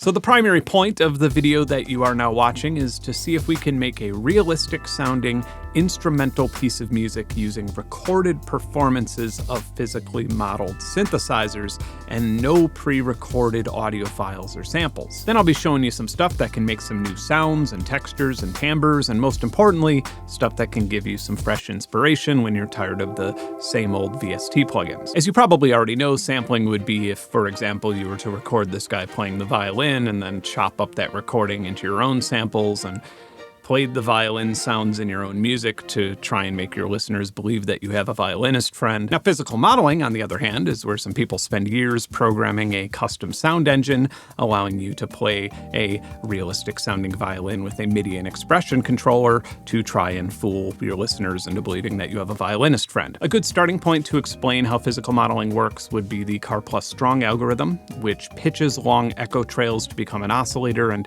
So the primary point of the video that you are now watching is to see if we can make a realistic sounding instrumental piece of music using recorded performances of physically modeled synthesizers and no pre-recorded audio files or samples. Then I'll be showing you some stuff that can make some new sounds and textures and timbres, and most importantly, stuff that can give you some fresh inspiration when you're tired of the same old VST plugins. As you probably already know, sampling would be if, for example, you were to record this guy playing the violin and then chop up that recording into your own samples and played the violin sounds in your own music to try and make your listeners believe that you have a violinist friend. Now, physical modeling, on the other hand, is where some people spend years programming a custom sound engine, allowing you to play a realistic sounding violin with a MIDI and expression controller to try and fool your listeners into believing that you have a violinist friend. A good starting point to explain how physical modeling works would be the Car+Strong algorithm, which pitches long echo trails to become an oscillator. And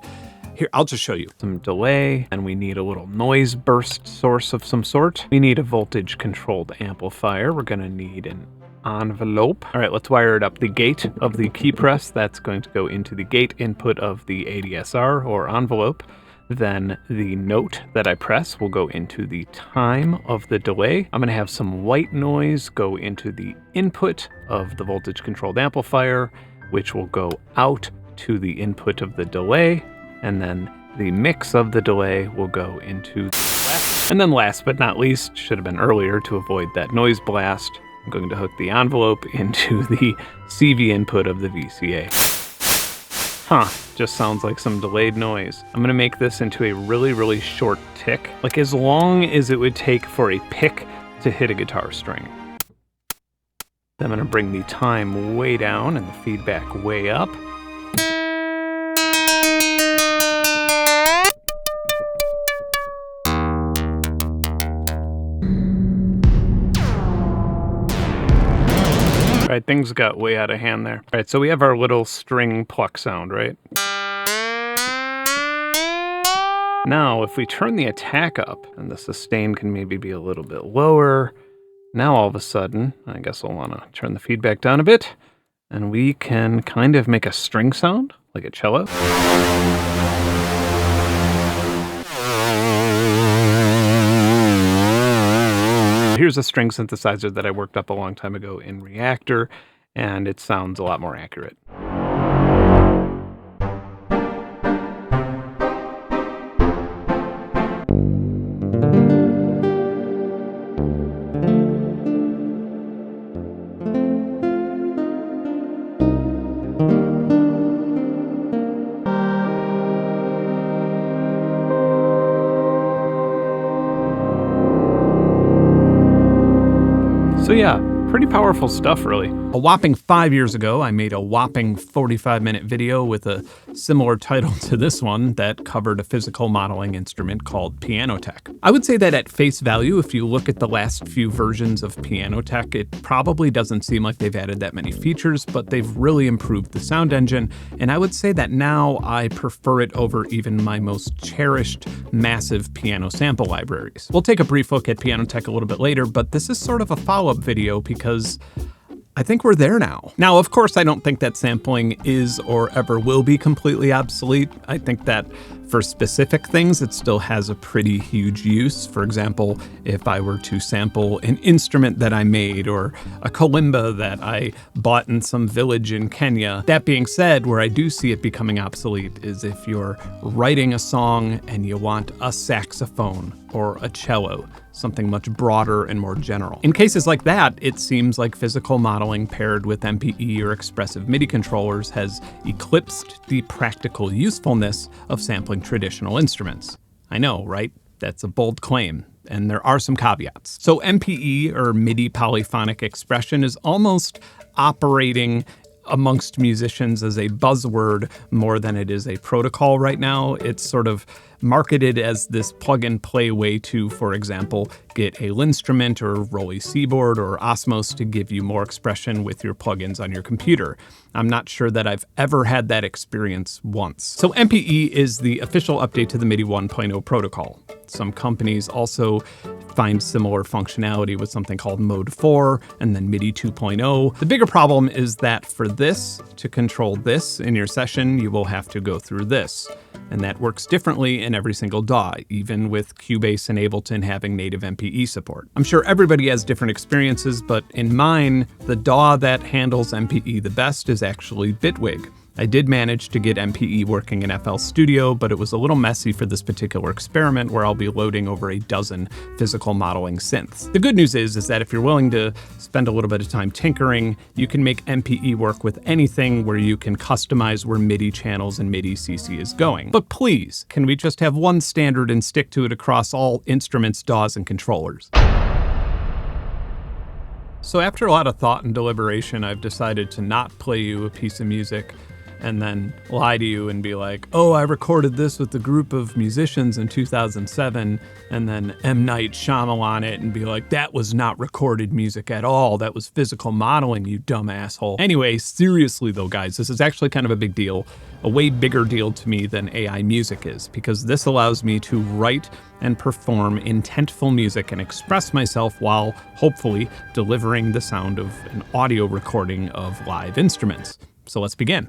here, I'll just show you. Some delay, and we need a little noise burst source of some sort. We need a voltage controlled amplifier. We're gonna need an envelope. All right, let's wire it up. The gate of the key press, that's going to go into the gate input of the ADSR or envelope. Then the note that I press will go into the time of the delay. I'm gonna have some white noise go into the input of the voltage controlled amplifier, which will go out to the input of the delay. And then the mix of the delay will go into the blast. And then last but not least, should have been earlier to avoid that noise blast, I'm going to hook the envelope into the CV input of the VCA. Just sounds like some delayed noise. I'm gonna make this into a really short tick, like as long as it would take for a pick to hit a guitar string. Then I'm gonna bring the time way down and the feedback way up. All right, things got way out of hand there. All right, so we have our little string pluck sound, right? Now, if we turn the attack up, and the sustain can maybe be a little bit lower, now all of a sudden, I guess I'll wanna turn the feedback down a bit, and we can kind of make a string sound, like a cello. Here's a string synthesizer that I worked up a long time ago in Reactor, and it sounds a lot more accurate. So yeah, pretty powerful stuff, really. A whopping 5 years ago, I made a whopping 45-minute video with a similar title to this one that covered a physical modeling instrument called Piano Tech. I would say that at face value, if you look at the last few versions of Piano Tech, it probably doesn't seem like they've added that many features, but they've really improved the sound engine, and I would say that now I prefer it over even my most cherished massive piano sample libraries. We'll take a brief look at Piano Tech a little bit later, but this is sort of a follow-up video because I think we're there now. Now, of course, I don't think that sampling is or ever will be completely obsolete. I think that for specific things, it still has a pretty huge use. For example, if I were to sample an instrument that I made or a kalimba that I bought in some village in Kenya. That being said, where I do see it becoming obsolete is if you're writing a song and you want a saxophone or a cello, something much broader and more general. In cases like that, it seems like physical modeling paired with MPE or expressive MIDI controllers has eclipsed the practical usefulness of sampling traditional instruments. I know, right? That's a bold claim, and there are some caveats. So MPE, or MIDI polyphonic expression, is almost operating amongst musicians as a buzzword more than it is a protocol right now. It's sort of marketed as this plug-and-play way to, for example, get a Linstrument or Rolly Seaboard or Osmos to give you more expression with your plugins on your computer. I'm not sure that I've ever had that experience once. So MPE is the official update to the MIDI 1.0 protocol. Some companies also find similar functionality with something called Mode 4 and then MIDI 2.0. The bigger problem is that for this, to control this in your session, you will have to go through this. And that works differently in every single DAW, even with Cubase and Ableton having native MPE support. I'm sure everybody has different experiences, but in mine, the DAW that handles MPE the best is actually Bitwig. I did manage to get MPE working in FL Studio, but it was a little messy for this particular experiment where I'll be loading over a dozen physical modeling synths. The good news is that if you're willing to spend a little bit of time tinkering, you can make MPE work with anything where you can customize where MIDI channels and MIDI CC is going. But please, can we just have one standard and stick to it across all instruments, DAWs, and controllers? So after a lot of thought and deliberation, I've decided to not play you a piece of music and then lie to you and be like, oh, I recorded this with a group of musicians in 2007, and then M. Night Shyamalan it and be like, that was not recorded music at all. That was physical modeling, you dumb asshole. Anyway, seriously though, guys, this is actually kind of a big deal, a way bigger deal to me than AI music is, because this allows me to write and perform intentful music and express myself while hopefully delivering the sound of an audio recording of live instruments. So let's begin.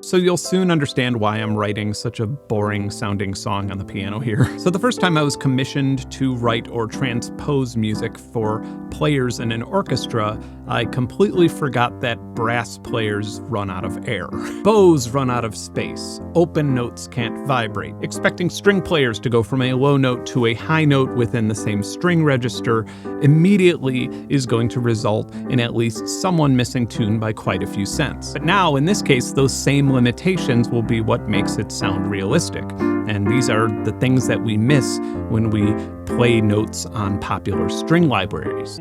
So you'll soon understand why I'm writing such a boring sounding song on the piano here. So the first time I was commissioned to write or transpose music for players in an orchestra, I completely forgot that brass players run out of air. Bows run out of space. Open notes can't vibrate. Expecting string players to go from a low note to a high note within the same string register immediately is going to result in at least someone missing tune by quite a few cents. But now, in this case, those same limitations will be what makes it sound realistic. And these are the things that we miss when we play notes on popular string libraries.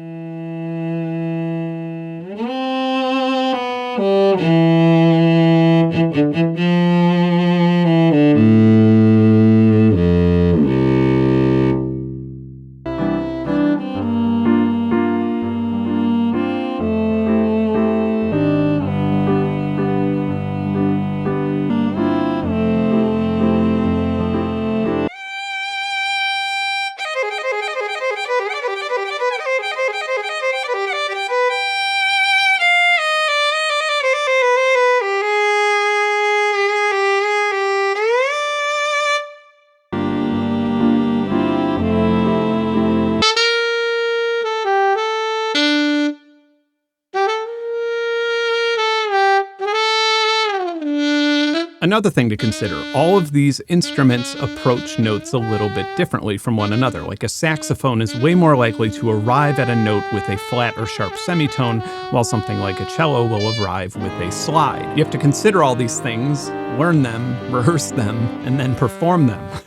Another thing to consider, all of these instruments approach notes a little bit differently from one another. Like a saxophone is way more likely to arrive at a note with a flat or sharp semitone, while something like a cello will arrive with a slide. You have to consider all these things, learn them, rehearse them, and then perform them.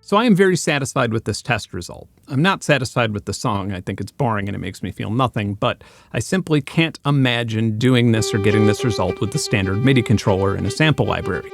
So I am very satisfied with this test result. I'm not satisfied with the song. I think it's boring and it makes me feel nothing, but I simply can't imagine doing this or getting this result with the standard MIDI controller in a sample library.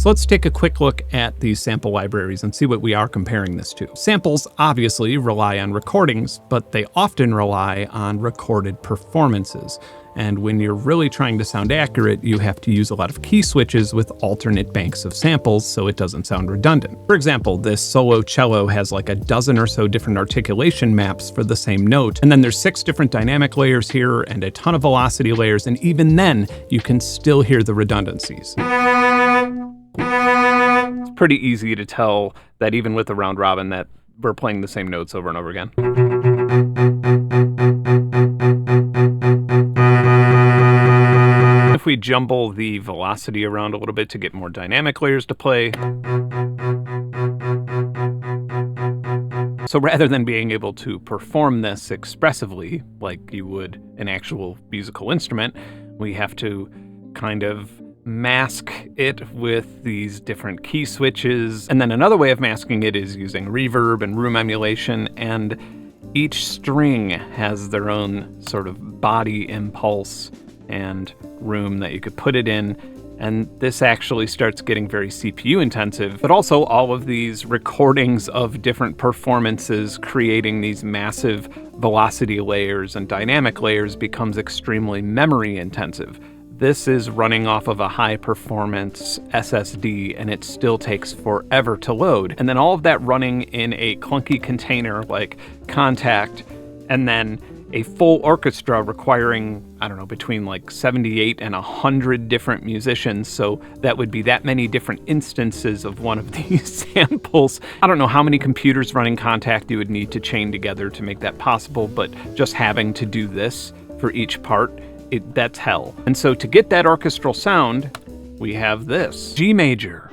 So let's take a quick look at these sample libraries and see what we are comparing this to. Samples obviously rely on recordings, but they often rely on recorded performances. And when you're really trying to sound accurate, you have to use a lot of key switches with alternate banks of samples so it doesn't sound redundant. For example, this solo cello has like a dozen or so different articulation maps for the same note, and then there's 6 different dynamic layers here and a ton of velocity layers, and even then, you can still hear the redundancies. It's pretty easy to tell that even with the round robin that we're playing the same notes over and over again. If we jumble the velocity around a little bit to get more dynamic layers to play. So rather than being able to perform this expressively, like you would an actual musical instrument, we have to kind of mask it with these different key switches. And then another way of masking it is using reverb and room emulation, and each string has their own sort of body impulse and room that you could put it in, and this actually starts getting very CPU intensive, but also all of these recordings of different performances creating these massive velocity layers and dynamic layers becomes extremely memory intensive. This is running off of a high performance SSD, and it still takes forever to load. And then all of that running in a clunky container like Contact, and then a full orchestra requiring, I don't know, between like 78 and 100 different musicians. So that would be that many different instances of one of these samples. I don't know how many computers running Contact you would need to chain together to make that possible, but just having to do this for each part, that's hell. And so to get that orchestral sound, we have this. G major.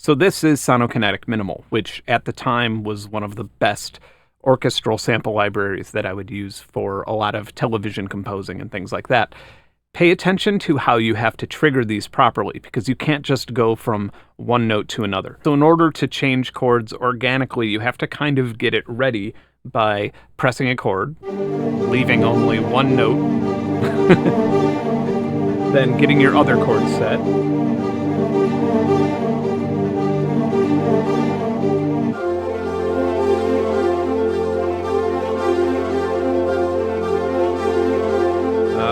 So this is Sonokinetic Minimal, which at the time was one of the best orchestral sample libraries that I would use for a lot of television composing and things like that. Pay attention to how you have to trigger these properly, because you can't just go from one note to another. So in order to change chords organically, you have to kind of get it ready by pressing a chord, leaving only one note, then getting your other chord set,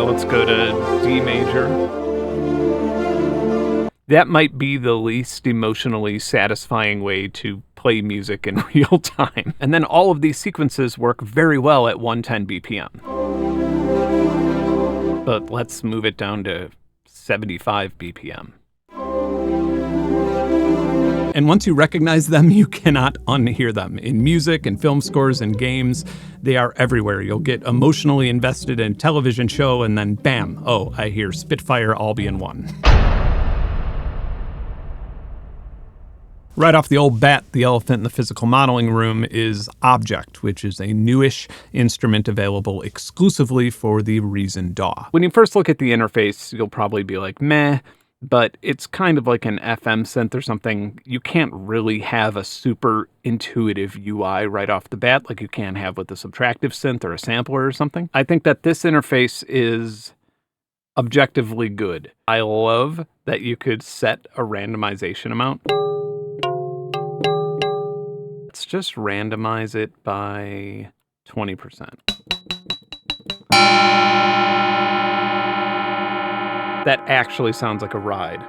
let's go to D major. That might be the least emotionally satisfying way to play music in real time. And then all of these sequences work very well at 110 BPM. But let's move it down to 75 BPM. And once you recognize them, you cannot unhear them. In music and film scores and games, they are everywhere. You'll get emotionally invested in a television show and then bam, oh, I hear Spitfire all be in one. Right off the old bat, the elephant in the physical modeling room is Objekt, which is a newish instrument available exclusively for the Reason DAW. When you first look at the interface, you'll probably be like, meh, but it's kind of like an FM synth or something. You can't really have a super intuitive UI right off the bat like you can have with a subtractive synth or a sampler or something. I think that this interface is objectively good. I love that you could set a randomization amount. Let's just randomize it by 20%. That actually sounds like a ride.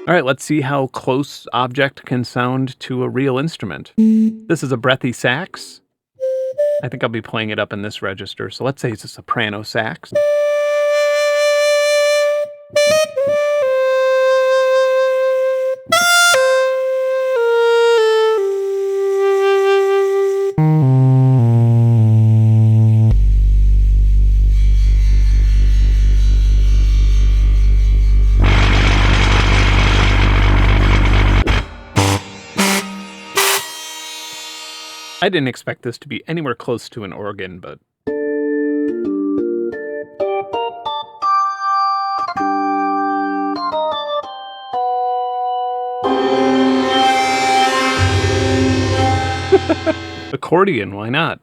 All right, let's see how close Objekt can sound to a real instrument. This is a breathy sax. I think I'll be playing it up in this register. So let's say it's a soprano sax. I didn't expect this to be anywhere close to an organ, but... Accordion, why not?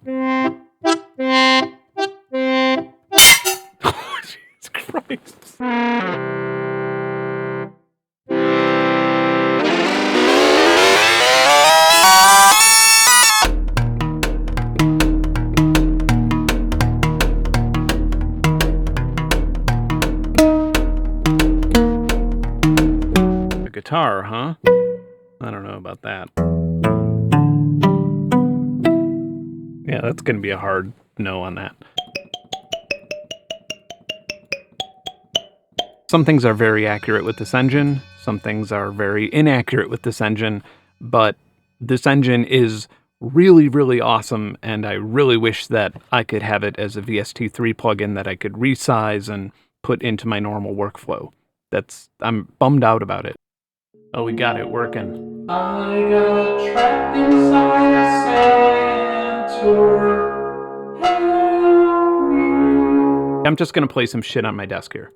Oh, Jesus Christ. A guitar, huh? I don't know about that. Yeah, that's going to be a hard no on that. Some things are very accurate with this engine, some things are very inaccurate with this engine, but this engine is really, really awesome, and I really wish that I could have it as a VST3 plugin that I could resize and put into my normal workflow. I'm bummed out about it. Oh, we got it working. I got trapped inside a centaur. Help me. I'm just gonna play some shit on my desk here.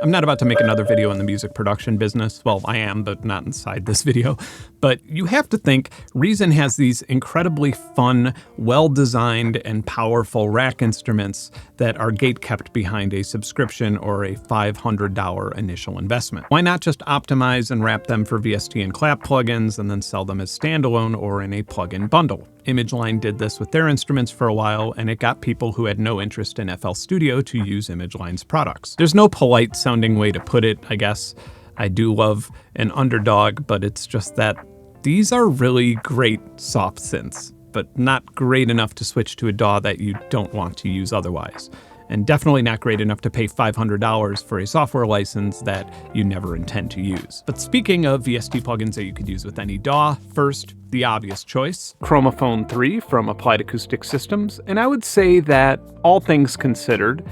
I'm not about to make another video in the music production business. Well, I am, but not inside this video. But you have to think Reason has these incredibly fun, well-designed, and powerful rack instruments that are gate-kept behind a subscription or a $500 initial investment. Why not just optimize and wrap them for VST and clap plugins and then sell them as standalone or in a plugin bundle? ImageLine did this with their instruments for a while, and it got people who had no interest in FL Studio to use ImageLine's products. There's no polite sounding way to put it, I guess. I do love an underdog, but it's just that these are really great soft synths, but not great enough to switch to a DAW that you don't want to use otherwise. And definitely not great enough to pay $500 for a software license that you never intend to use. But speaking of VST plugins that you could use with any DAW, first, the obvious choice, Chromaphone 3 from Applied Acoustic Systems. And I would say that, all things considered,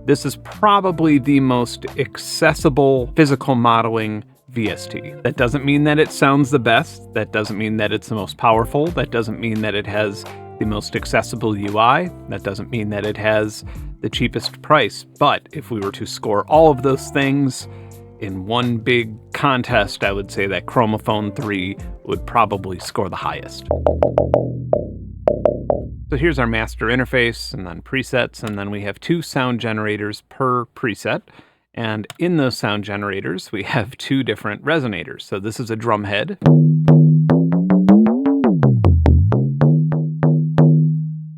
this is probably the most accessible physical modeling VST. That doesn't mean that it sounds the best. That doesn't mean that it's the most powerful. That doesn't mean that it has the most accessible UI. That doesn't mean that it has the cheapest price. But if we were to score all of those things in one big contest, I would say that Chromaphone 3 would probably score the highest. So here's our master interface and then presets, and then we have 2 sound generators per preset. And in those sound generators, we have 2 different resonators. So this is a drum head.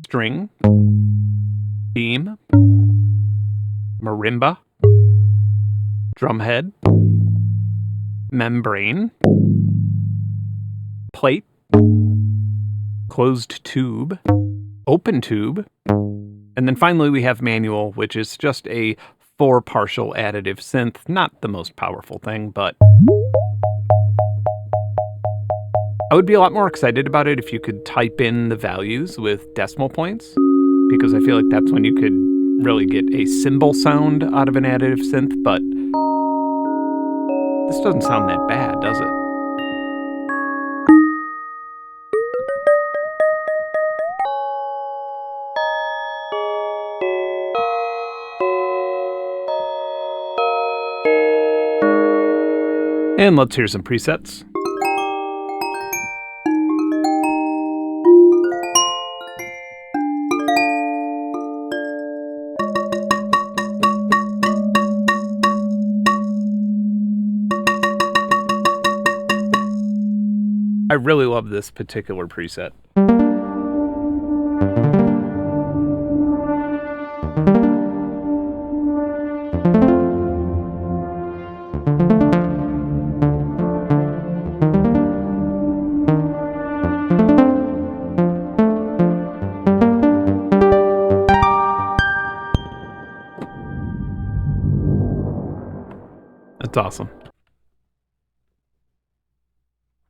String. Beam. Marimba. Drumhead. Membrane. Plate. Closed tube. Open tube. And then finally we have manual, which is just a 4 partial additive synth. Not the most powerful thing, but I would be a lot more excited about it if you could type in the values with decimal points, because I feel like that's when you could really get a cymbal sound out of an additive synth, but this doesn't sound that bad, does it? And let's hear some presets. I really love this particular preset. That's awesome.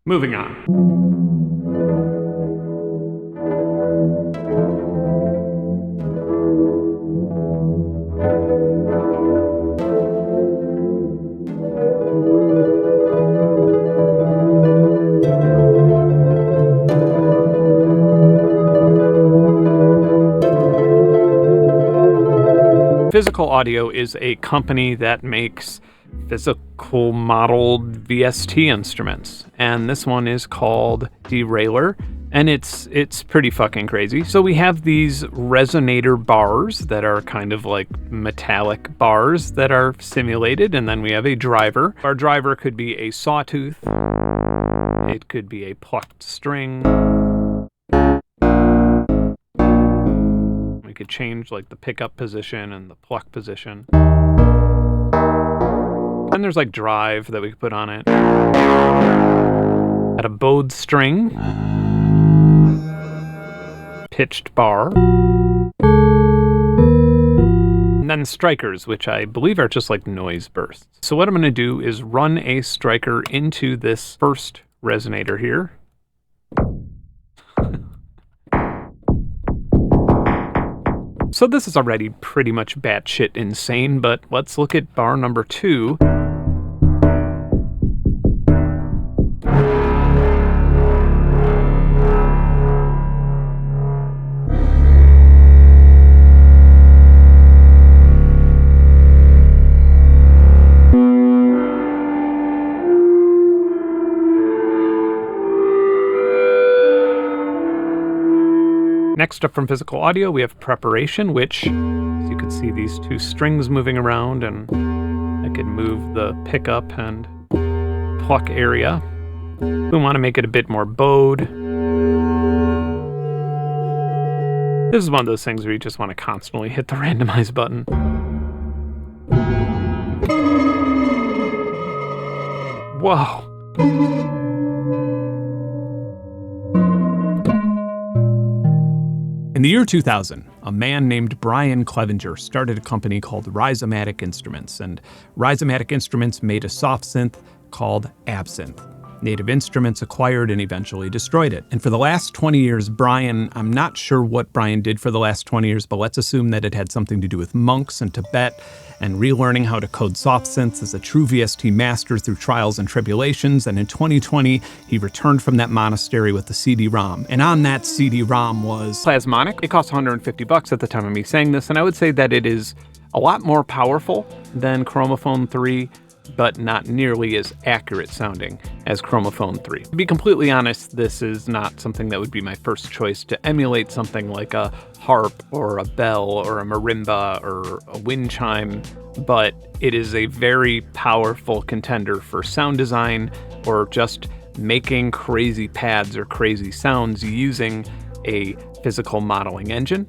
Moving on. Physical Audio is a company that makes physical modeled VST instruments, and this one is called Derailleur, and it's pretty fucking crazy. So we have these resonator bars that are kind of like metallic bars that are simulated, and then we have a driver. Our driver could be a sawtooth, it could be a plucked string. We could change like the pickup position and the pluck position. And there's like drive that we could put on it. At a bowed string. Pitched bar. And then strikers, which I believe are just like noise bursts. So what I'm going to do is run a striker into this first resonator here. So this is already pretty much batshit insane, but let's look at bar number 2. Next up from Physical Audio, we have preparation, which, as you can see, these 2 strings moving around, and I can move the pickup and pluck area. We want to make it a bit more bowed. This is one of those things where you just want to constantly hit the randomize button. Whoa. In the year 2000, a man named Brian Clevenger started a company called Rhizomatic Instruments, and Rhizomatic Instruments made a soft synth called Absinthe. Native Instruments acquired and eventually destroyed it. And for the last 20 years, I'm not sure what Brian did for the last 20 years, but let's assume that it had something to do with monks and Tibet and relearning how to code soft synths as a true VST master through trials and tribulations. And in 2020, he returned from that monastery with the CD-ROM. And on that CD-ROM was Plasmonic. It cost $150 at the time of me saying this, and I would say that it is a lot more powerful than Chromaphone 3, but not nearly as accurate sounding as Chromaphone 3. To be completely honest, this is not something that would be my first choice to emulate something like a harp or a bell or a marimba or a wind chime, but it is a very powerful contender for sound design or just making crazy pads or crazy sounds using a physical modeling engine.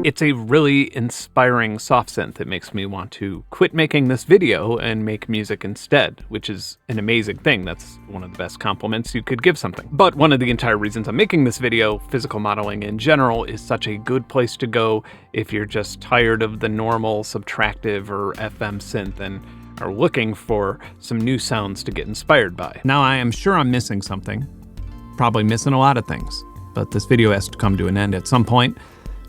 It's a really inspiring soft synth that makes me want to quit making this video and make music instead, which is an amazing thing. That's one of the best compliments you could give something. But one of the entire reasons I'm making this video, physical modeling in general, is such a good place to go if you're just tired of the normal subtractive or FM synth and are looking for some new sounds to get inspired by. Now, I am sure I'm missing something. Probably missing a lot of things, but this video has to come to an end at some point.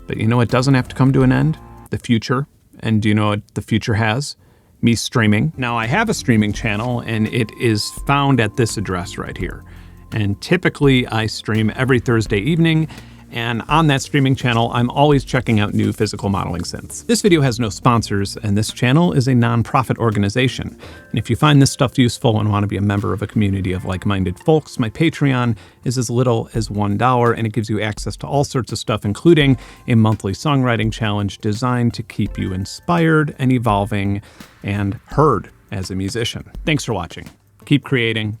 But you know what doesn't have to come to an end? The future. And do you know what the future has? Me streaming. Now, I have a streaming channel, and it is found at this address right here. And typically, I stream every Thursday evening, and on that streaming channel, I'm always checking out new physical modeling synths. This video has no sponsors, and this channel is a non-profit organization. And if you find this stuff useful and want to be a member of a community of like-minded folks, my Patreon is as little as $1, and it gives you access to all sorts of stuff, including a monthly songwriting challenge designed to keep you inspired and evolving and heard as a musician. Thanks for watching. Keep creating.